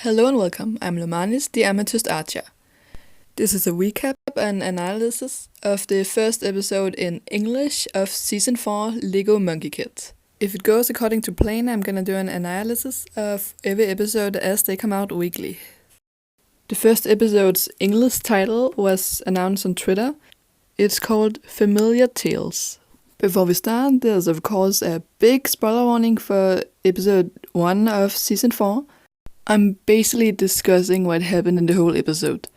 Hello and welcome, I'm Lomanis, the Amethyst Archer. This is a recap and analysis of the first episode in English of Season 4 Lego Monkey Kit. If it goes according to plan, I'm gonna do an analysis of every episode as they come out weekly. The first episode's English title was announced on Twitter. It's called Familiar Tales. Before we start, there's of course a big spoiler warning for episode 1 of Season 4. I'm basically discussing what happened in the whole episode.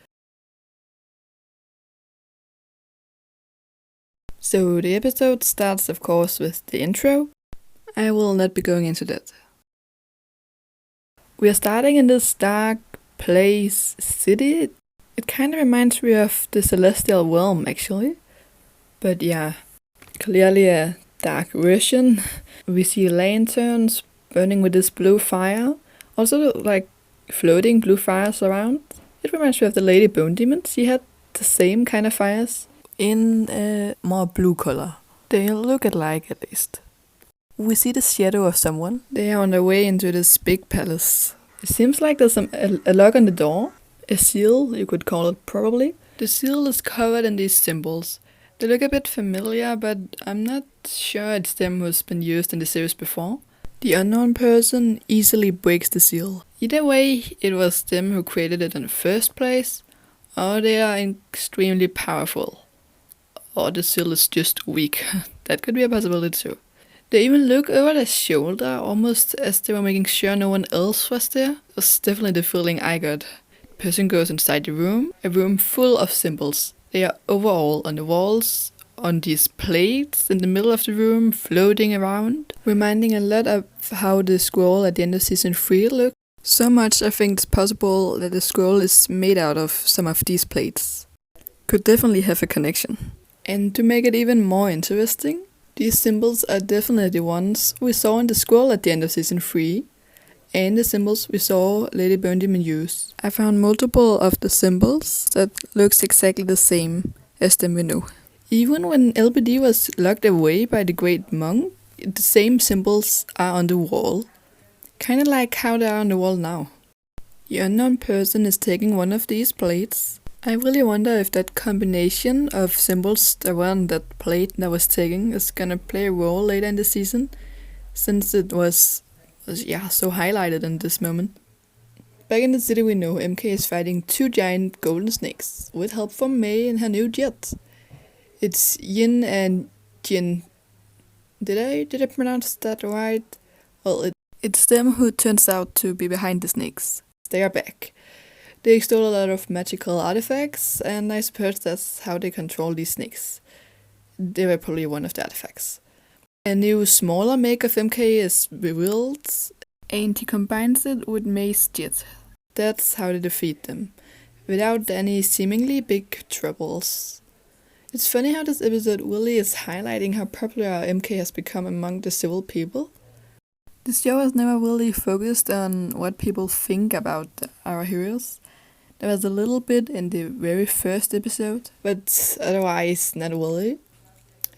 So the episode starts of course with the intro. I will not be going into that. We are starting in this dark place city. It kind of reminds me of the Celestial Realm actually. But yeah, clearly a dark version. We see lanterns burning with this blue fire. Also, like, floating blue fires around. It reminds me of the Lady Bone Demon. She had the same kind of fires in a more blue color. They look alike at least. We see the shadow of someone. They are on their way into this big palace. It seems like there's a lock on the door. A seal, you could call it probably. The seal is covered in these symbols. They look a bit familiar, but I'm not sure it's them who's been used in the series before. The unknown person easily breaks the seal. Either way, it was them who created it in the first place, or they are extremely powerful. Or the seal is just weak. That could be a possibility too. They even look over their shoulder, almost as they were making sure no one else was there. It was definitely the feeling I got. The person goes inside the room, a room full of symbols. They are overall on the walls, on these plates in the middle of the room, floating around, reminding a lot of how the scroll at the end of Season 3 looked. So much I think it's possible that the scroll is made out of some of these plates. Could definitely have a connection. And to make it even more interesting, these symbols are definitely the ones we saw in the scroll at the end of Season 3, and the symbols we saw Lady Bone Demon use. I found multiple of the symbols that looks exactly the same as them we know. Even when LBD was locked away by the Great Monk, the same symbols are on the wall. Kinda like how they are on the wall now. The unknown person is taking one of these plates. I really wonder if that combination of symbols that were on that plate that was taken is gonna play a role later in the season, since it was so highlighted in this moment. Back in the city we know MK is fighting two giant golden snakes, with help from May and her new jet. It's Yin and Jin. Did I pronounce that right? Well, it's them who turns out to be behind the snakes. They are back. They stole a lot of magical artifacts, and I suppose that's how they control these snakes. They were probably one of the artifacts. A new smaller make of MK is revealed, and he combines it with May's jet. That's how they defeat them, without any seemingly big troubles. It's funny how this episode really is highlighting how popular MK has become among the civil people. The show has never really focused on what people think about our heroes. There was a little bit in the very first episode, but otherwise not really.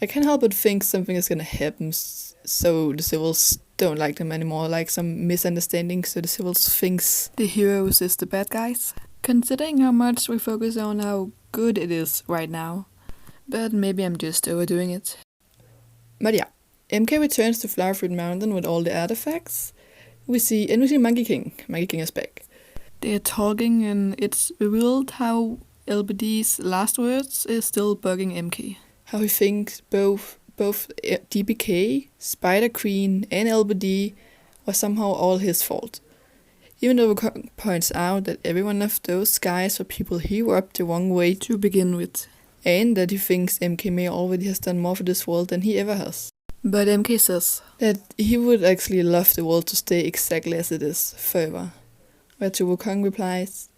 I can't help but think something is gonna happen so the civils don't like them anymore, like some misunderstanding so the civils thinks the heroes is the bad guys. Considering how much we focus on how good it is right now. But maybe I'm just overdoing it. But yeah, MK returns to Flowerfruit Mountain with all the artifacts. We see Monkey King. Monkey King is back. They are talking and it's revealed how LBD's last words is still bugging MK. How he thinks both DBK, Spider Queen and LBD was somehow all his fault. Even though Wukong points out that every one of those guys were people he rubbed the wrong way to begin with. And that he thinks MK May already has done more for this world than he ever has. But MK says that he would actually love the world to stay exactly as it is, forever. Where to Wukong replies,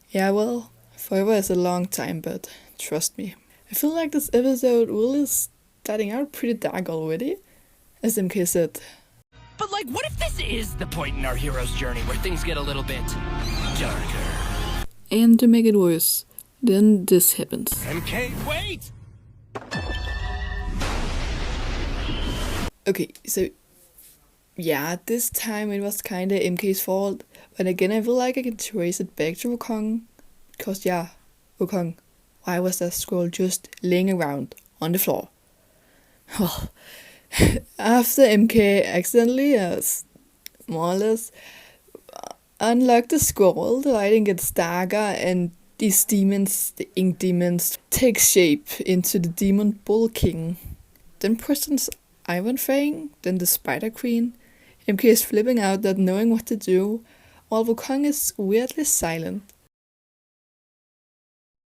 yeah well, forever is a long time, but trust me. I feel like this episode really is starting out pretty dark already, as MK said. But like, what if this is the point in our hero's journey where things get a little bit darker? And to make it worse, then this happens. MK, wait! Okay, so yeah, this time it was kinda MK's fault, But again, I feel like I can trace it back to Wukong, because yeah, Wukong, why was that scroll just laying around on the floor? Well, after MK accidentally, more or less, unlocked the scroll, the lighting gets darker and these demons, the ink demons, take shape into the demon Bull King. Then presents Iron Fang, then the Spider Queen. MK is flipping out, not knowing what to do, while Wukong is weirdly silent.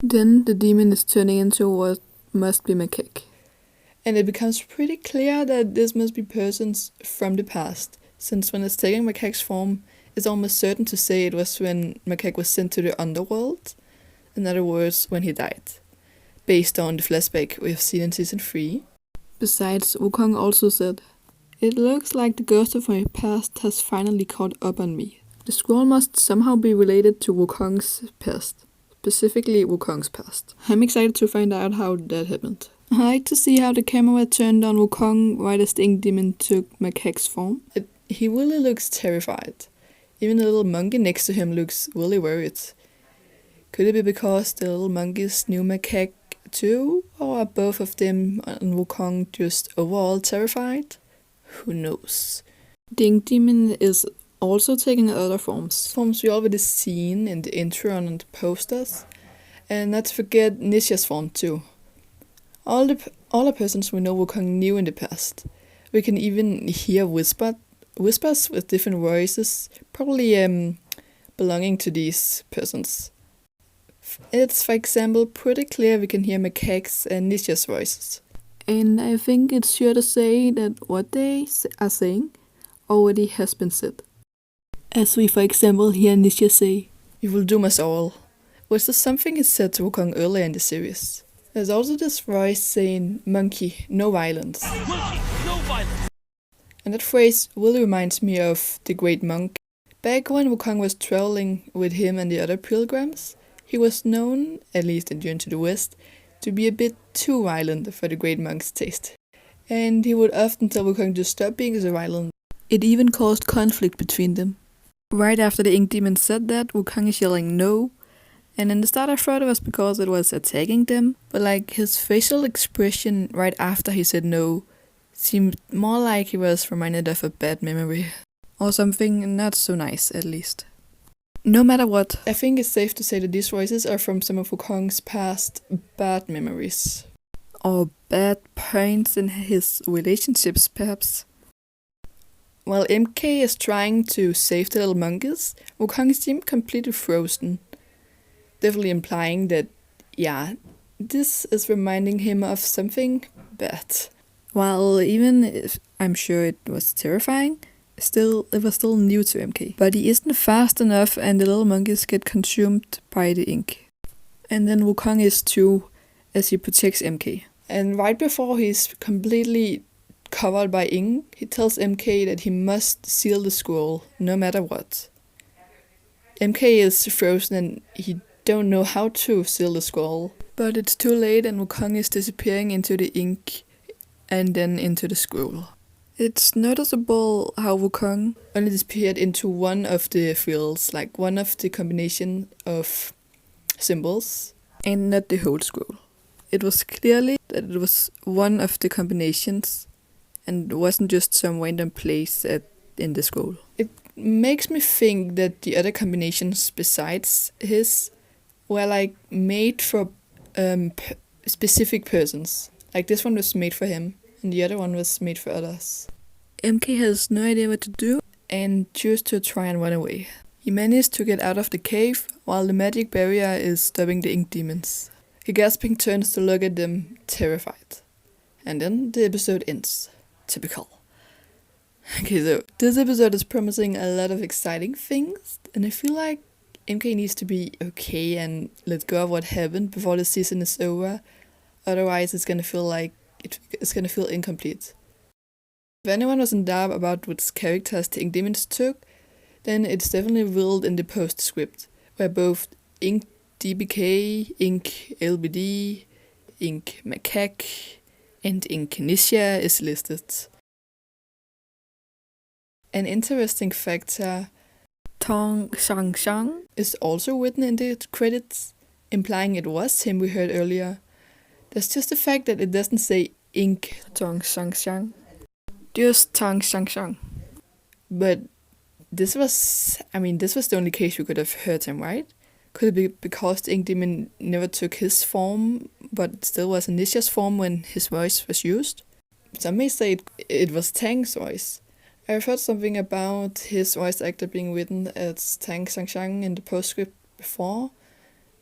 Then the demon is turning into what must be Macaque. And it becomes pretty clear that this must be persons from the past, since when it's taking Macaque's form, it's almost certain to say it was when Macaque was sent to the underworld, in other words, when he died, based on the flashback we have seen in Season 3. Besides, Wukong also said, "It looks like the ghost of my past has finally caught up on me." The scroll must somehow be related to Wukong's past, specifically Wukong's past. I'm excited to find out how that happened. I like to see how the camera turned on Wukong right as the ink demon took Macaque's form. He really looks terrified. Even the little monkey next to him looks really worried. Could it be because the little monkeys knew Macaque too? Or are both of them and Wukong just overall terrified? Who knows? The ink demon is also taking other forms. Forms we already seen in the intro and on the posters. And not to forget Nisha's form too. All the persons we know Wukong knew in the past. We can even hear whispers with different voices, probably belonging to these persons. It's, for example, pretty clear we can hear Macaque's and Nisha's voices. And I think it's sure to say that what they are saying already has been said. As we, for example, hear Nisha say, "You will doom us all," which is something he said to Wukong earlier in the series. There's also this voice saying, "Monkie, no violence." Monkey, no violence! And that phrase really reminds me of the Great Monk. Back when Wukong was traveling with him and the other pilgrims, he was known, at least in Journey to the West, to be a bit too violent for the Great Monk's taste. And he would often tell Wukong to stop being so violent. It even caused conflict between them. Right after the ink demon said that, Wukong is yelling no, and in the start I thought it was because it was attacking them, but like his facial expression right after he said no seemed more like he was reminded of a bad memory. Or something not so nice, at least. No matter what, I think it's safe to say that these voices are from some of Wukong's past bad memories. Or bad points in his relationships, perhaps. While MK is trying to save the little monkeys, Wukong seemed completely frozen. Definitely implying that, yeah, this is reminding him of something bad. While even if I'm sure it was terrifying, it was still new to MK. But he isn't fast enough and the little monkeys get consumed by the ink. And then Wukong is too, as he protects MK. And right before he's completely covered by ink, he tells MK that he must seal the scroll, no matter what. MK is frozen and he don't know how to seal the scroll. But it's too late and Wukong is disappearing into the ink and then into the scroll. It's noticeable how Wukong only disappeared into one of the fields, like one of the combination of symbols, and not the whole scroll. It was clearly that it was one of the combinations and wasn't just some random place in the scroll. It makes me think that the other combinations besides his were like made for specific persons. Like this one was made for him and the other one was made for others. MK has no idea what to do and chooses to try and run away. He managed to get out of the cave while the magic barrier is stopping the ink demons. He gasping turns to look at them, terrified. And then the episode ends. Typical. Okay, so this episode is promising a lot of exciting things, and I feel like MK needs to be okay and let go of what happened before the season is over. Otherwise, it's gonna feel incomplete. If anyone was in doubt about which characters the ink demons took, then it's definitely revealed in the postscript, where both Ink DBK, Ink LBD, Ink Macaque, and Ink Nisha is listed. An interesting factor Tong Shang Shang is also written in the credits, implying it was him we heard earlier. There's just the fact that it doesn't say ink Tong Shang Shang, just Tong Shang Shang. But this was the only case we could have heard him, right? Could it be because the ink demon never took his form, but still was Nisha's form when his voice was used? Some may say it was Tang's voice. I've heard something about his voice actor being written as Tang Shang in the postscript before.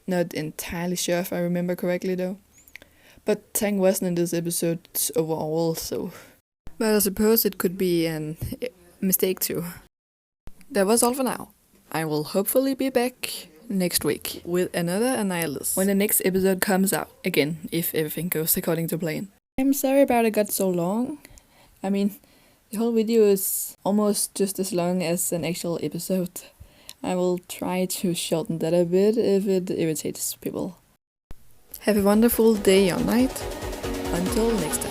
Not entirely sure if I remember correctly though. But Tang wasn't in this episode overall, so... But I suppose it could be a mistake too. That was all for now. I will hopefully be back next week with another Annihilus when the next episode comes out, again, if everything goes according to plan. I'm sorry about it got so long. I mean, the whole video is almost just as long as an actual episode. I will try to shorten that a bit if it irritates people. Have a wonderful day or night. Until next time.